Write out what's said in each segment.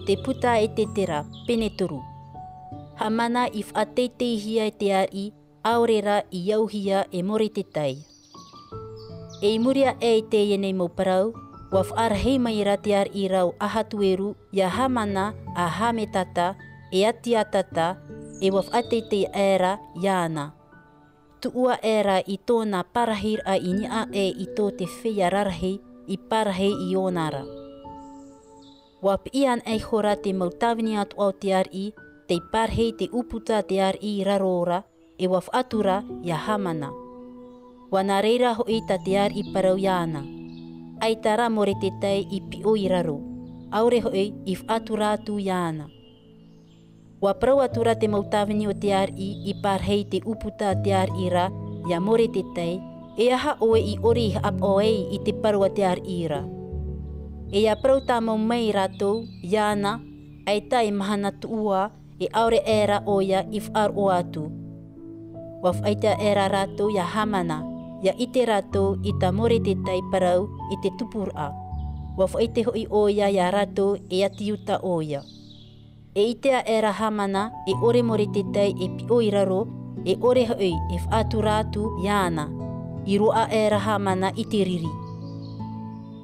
te puta e te tera, pene turu. Hamana I whateitei hia e te ari, aorera I iauhia e more te tai. E imuria e te ienei mo parau, wa whaarahei mai ra te ar I rau ahatueru, ia hamana a hame tata, e ati atata, e wa whateitei era iana. Tuua era I tōna parahir a inia e I tō te whea rarahi, I parahei I onara. Wa pian e hora te mautawini atu au te ari, te parhei te uputa te ari I rarora, e wa whaatura ia hamana. Wana reira hoi ta te ari I parau iana. Ai tara more te tei I pio I raro. Aure hoi I whaatura atu iana. Wa parau atura te mautawini o te ari I parhei te uputa te ari ra, ia more te tei, e aha oe I ori ap oei I te parua te ari ra. E a parau tā mau mai rātou, iana, ai tai mahana tuua, e aure era oia I whaar o atu. Wa whaita era rātou ia hamana, ia ite rātou I ta more te tai parau I te tupura. Wa whaite hoi oia ia rātou e ati uta oia. E itea era hamana, e ore more te tai e pio I raro, e ore hoi e whaatu rātu iana. I roa era hamana I te riri.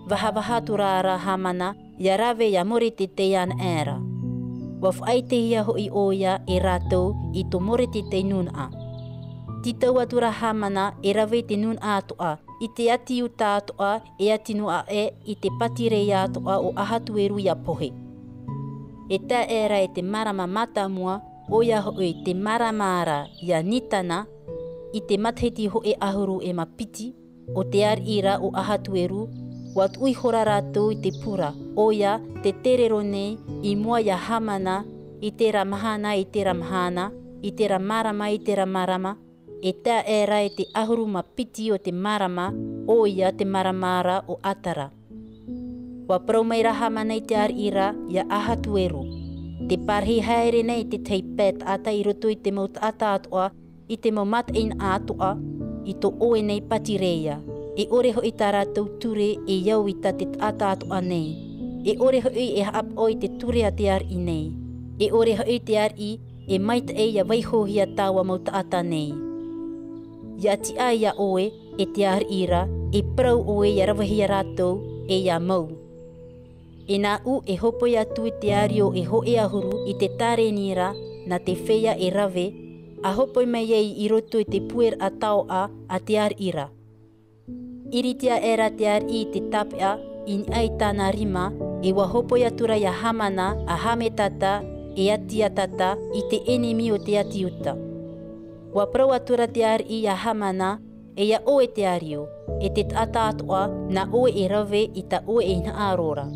Wahawaha turara hamana, ia rave ia more te te ana era. Wa whaite hia hoi oia e rātou I to more te te nuna. Titau atura hamana e rave te nuna atoa, I te ati uta atoa e ati nua e I te patirei atoa o ahatueru ia pohe. E ta era e te marama matamua, oia hoi te maramara ia nitana, I te matheti hoi ahuru e mapiti, o te ar ira o ahatueru, wat ui hora rātou I te pura, oia te terero nei, I mua ia hamana, I te ramahana, I te ramahana, I te ramarama, I te ramarama, e tā era e te ahuru mapiti o te marama, oia te maramara o atara. Wa parau mai raha mana I te ar ira, ia ahatueru. Te parhi haere nei te teipet ata I roto I te maut ata atoa, I te maumat ein atoa, I to oe nei patireia. E ore hoi tā rātou ture e iau I ta te ata atoa nei. E ore hoi e haap oi te ture a te ar I nei. E ore hoi te ar I e maita e ia waihohia tāua maut ata nei. Ia ti a ia oe e te ar ira, e parau oe ia rawahia rātou e ia mau. E nā u e hopoi atu I te ario e ho e ahuru I te tāre nira na te whea e rave, a hopoi mai ei I roto I te puer a tau a te ar ira. Iritia era te ar I te tapea I ai tāna rima e wa hopoi atura ia hamana a hame tata e ati atata I te enemi o te ati uta. Wa parau atura te ar I a hamana e ia oe te ario, e te ata atoa na oe e rave I ta oe e na arora.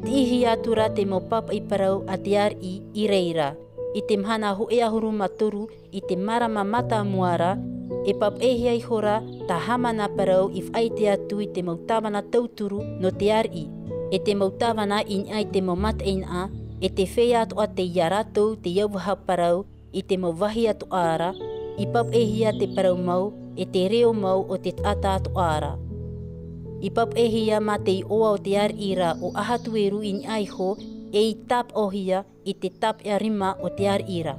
Te ihi atura te mopapa I parau a te ar I reira, I te mhana ho e ahuru matoru I te marama mata muara, e pap e hiai hora ta hamana parau I whaite atu I te mautawana tauturu no te ar I, e te mautawana I ai te maumata ina, e te whea atoa te ia rātou te iauwaha parau I te mauwahi atu ara, I pap e hia te parau mau, e te reo mau o te tata atu ara. I pap e hia ma te I oa o te ar ira o ahatueru I ai ho, e I tap o hia I te tap e rima o te ar ira.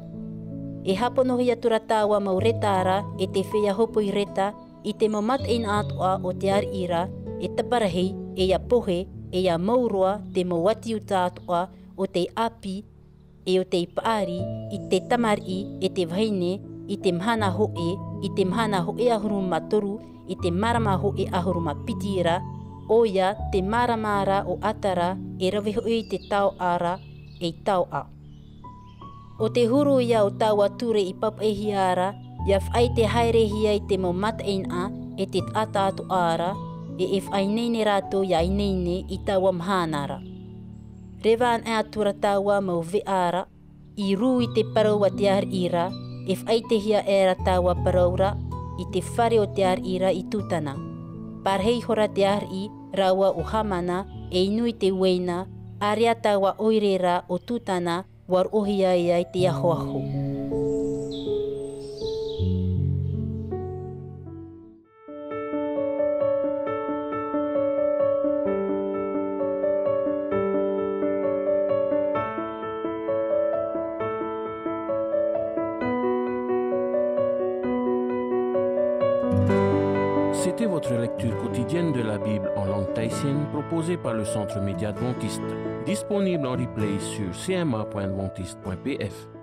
E hapono hia tura tāua mau reta ara e te whea hopo I reta I te maumata ina atoa o te ar ira, e taparahi, e ia pohe, e ia mauroa te mauati uta atoa o te api, e o te ipaari, I te tamari, e te vaine, I te mhana hoe, I te mhana hoe ahuru matoru, I te marama hoe ahuru mapitira, oia te maramara o atara, e rawe hoi te tau ara, e tau a. O te huru ia o tau ature I papaehi ara, ia whai te haerehia I te maumata ina, e te ata atu ara, e whai neine rātou ia I neine I taua mhanara. Rewa an e atura taua mau ve ara, I ru I te parau a te ar ira, e whai te hia era taua paraura, I te whare o te ar ira I tutana. Parhei hora te ar I, raua o hamana, e inui te weina, area taua oirera o tutana, war ohia ia I te ahoaho. C'était votre lecture quotidienne de la Bible en langue tahitienne proposée par le Centre Média Adventiste, disponible en replay sur cma.adventiste.pf.